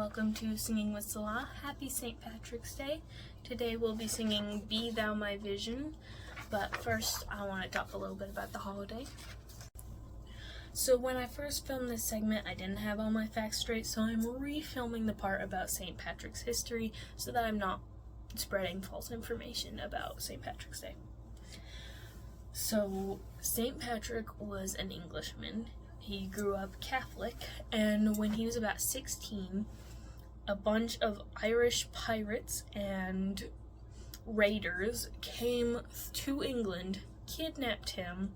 welcome to Singing with Selah. Happy St. Patrick's Day. Today we'll be singing Be Thou My Vision, but first I want to talk a little bit about the holiday. So when I first filmed this segment, I didn't have all my facts straight, so I'm refilming the part about St. Patrick's history so that I'm not spreading false information about St. Patrick's Day. So St. Patrick was an Englishman. He grew up Catholic, and when he was about 16, a bunch of Irish pirates and raiders came to England, kidnapped him,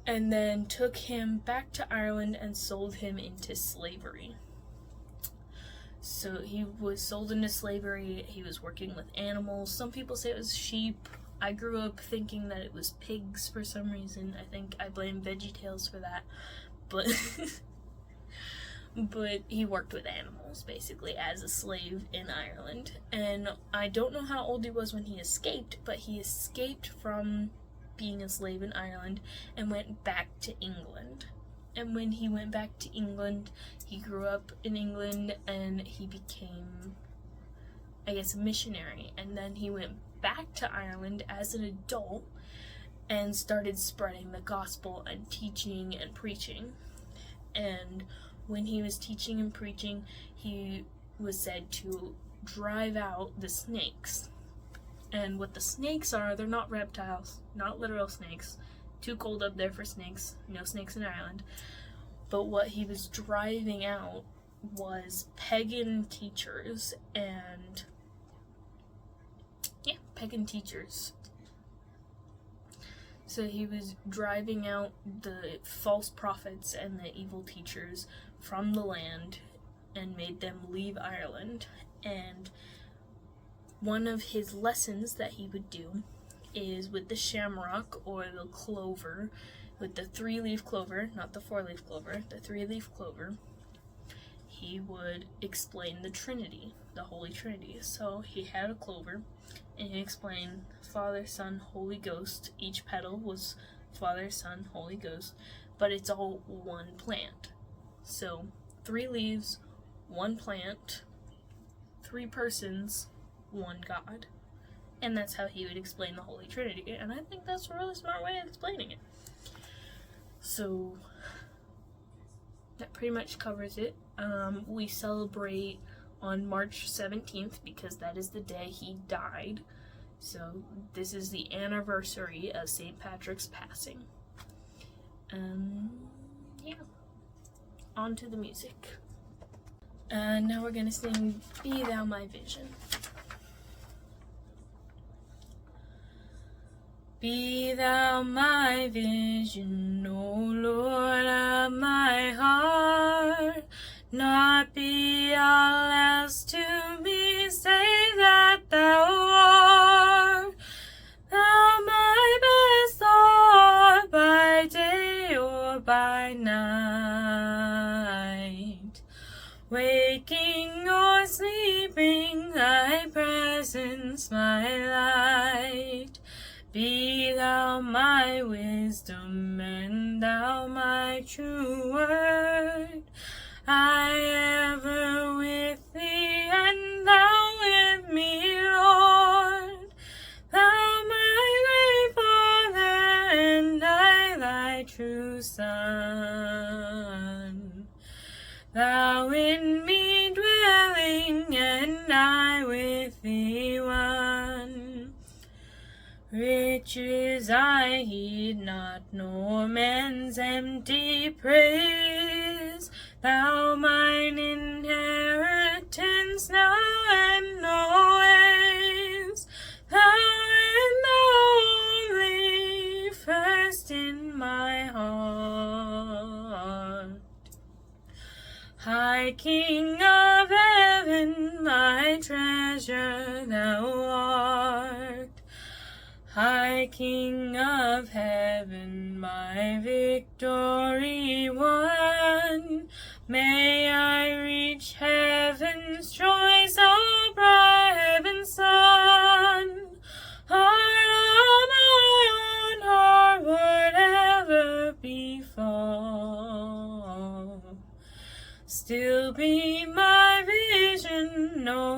and then took him back to Ireland and sold him into slavery. So he was sold into slavery. He was working with animals. Some people say it was sheep. I grew up thinking that it was pigs for some reason. I think I blame VeggieTales for that. But but he worked with animals, basically, as a slave in Ireland. And I don't know how old he was when he escaped, but he escaped from being a slave in Ireland and went back to England. And when he went back to England, he grew up in England and he became, I guess, a missionary. And then he went back to Ireland as an adult and started spreading the gospel and teaching and preaching. And when he was teaching and preaching, he was said to drive out the snakes. And what the snakes are, they're not reptiles, not literal snakes. Too cold up there for snakes. No snakes in Ireland. But what he was driving out was pagan teachers and pagan teachers. So he was driving out the false prophets and the evil teachers from the land and made them leave Ireland. And one of his lessons that he would do is with the shamrock or the clover, with the 3-leaf clover, not the 4-leaf clover, the 3-leaf clover, he would explain the Trinity, the Holy Trinity. So he had a clover, and he explained Father, Son, Holy Ghost. Each petal was Father, Son, Holy Ghost, but it's all one plant. So 3 leaves, 1 plant, 3 persons, 1 God. And that's how he would explain the Holy Trinity, and I think that's a really smart way of explaining it. So that pretty much covers it. We celebrate on March 17th because that is the day he died. So this is the anniversary of St. Patrick's passing. Yeah. On to the music. Now we're gonna sing Be Thou My Vision. Be thou my vision, O Lord of my heart, not be all else to me, save that thou art. Thou my best Lord, by day or by night, waking or sleeping, thy presence my light. Be thou my wisdom, and thou my true word. I ever with thee, and thou with me, Lord. Thou my great Father, and I thy true Son. Thou in me dwelling, and I with thee one. Riches I heed not, nor man's empty praise. Thou mine inheritance now and always. Thou and thou only, first in my heart. High King of heaven, my treasure thou art. High King of heaven, my victory won. May I reach heaven's joys, so bright heaven's sun. Heart of my own heart, whatever befall. Still be my vision, no